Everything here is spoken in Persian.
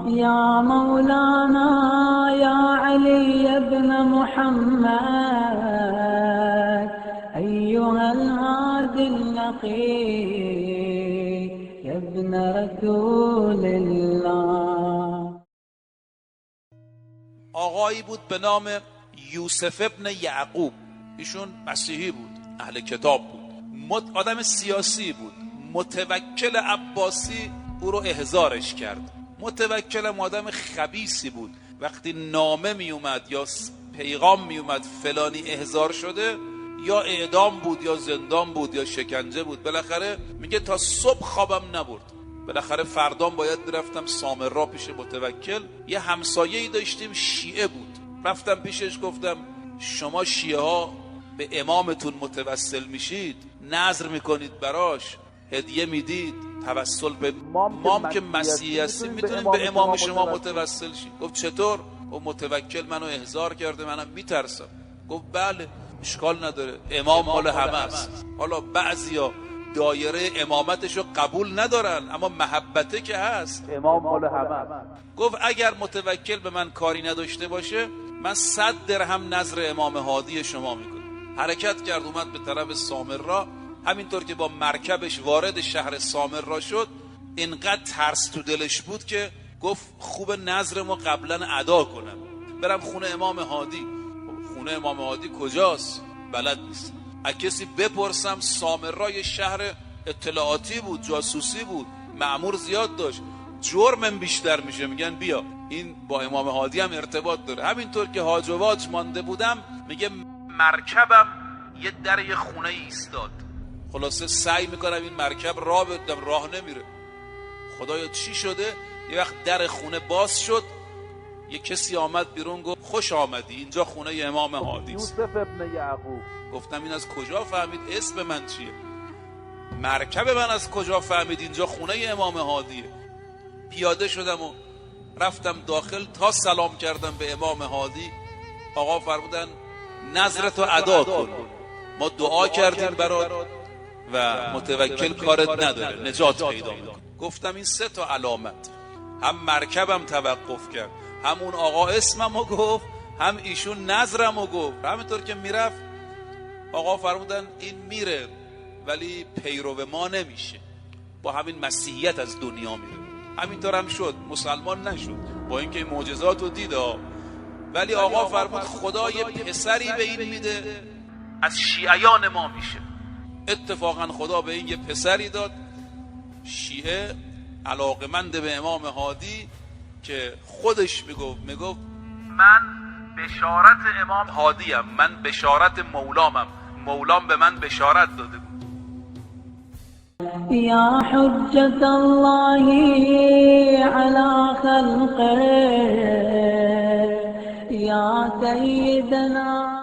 يا مولانا يا علي بن محمد أيها الهادي النقي يا ابن رسول الله. آقایی بود به نام یوسف ابن یعقوب. ایشون مسیحی بود، اهل کتاب بود، آدم سیاسی بود. متوکل عباسی او رو احضارش کرد. متوکل آدم خبیثی بود. وقتی نامه می اومد یا پیغام می اومد فلانی احضار شده، یا اعدام بود یا زندان بود یا شکنجه بود. بالاخره میگه تا صبح خوابم نبرد. بالاخره فردام باید میرفتم سامرا پیش متوکل. یه همسایه‌ای داشتیم شیعه بود. رفتم پیشش گفتم شما شیعه ها به امامتون متوسل میشید، نذر میکنید براش، هدیه میدید، توسل به امام که مسیحی هستیم میتونیم به امام شما متوسل شید. گفت چطور؟ گفت متوکل منو احضار کرده، منم میترسم. گفت بله اشکال نداره، امام مال همه است. حالا بعضیا دایره امامتشو قبول ندارن اما محبته که هست، امام مال همه. گفت اگر متوکل به من کاری نداشته باشه من 100 درهم نذر امام هادی شما میکنم. حرکت کرد اومد به طرف سامرا. همینطور که با مرکبش وارد شهر سامرا شد اینقدر ترس تو دلش بود که گفت خوب نذرمو قبلا ادا کنم برم خونه امام هادی. خونه امام هادی کجاست؟ بلد نیست. از کسی بپرسم. سامرا یه شهر اطلاعاتی بود، جاسوسی بود، مأمور زیاد داشت، جرمم بیشتر میشه. میگن بیا این با امام هادی هم ارتباط داره. همینطور که هاج و واج مانده بودم میگه مرکبم یه در یه خونه ایستاد. خلاصه سعی میکنم این مرکب راه بدم، راه نمیره. خدایا چی شده؟ یه وقت در خونه باز شد، یه کسی آمد بیرون گفت خوش آمدی، اینجا خونه امام هادی است. یوسف ابن یعقوب. گفتم این از کجا فهمید؟ اسم من چیه؟ مرکب من از کجا فهمید اینجا خونه امام هادیه؟ پیاده شدم و رفتم داخل. تا سلام کردم به امام هادی آقا فرمودن نذرتو ادا کن، ما دعا کردیم برات و متوکل کارت نداره، نجات پیدا می‌کنه. گفتم این 3 تا علامت، هم مرکبم توقف کرد، همون آقا اسممو گفت، هم ایشون نذرمو گفت. همینطور که میرفت آقا فرمودن این میره ولی پیرو ما نمیشه، با همین مسیحیت از دنیا میره. همینطور هم شد، مسلمان نشد با اینکه معجزات رو دید. ولی آقا فرمود خدا یه پسری به این میده از شیعیان ما میشه. اتفاقا خدا به این یه پسری داد. شیعه علاقمند به امام هادی که خودش میگفت من بشارت امام هادیم، من بشارت مولامم، مولام به من بشارت داده بود. يا حجة الله على خلقه يا سيدنا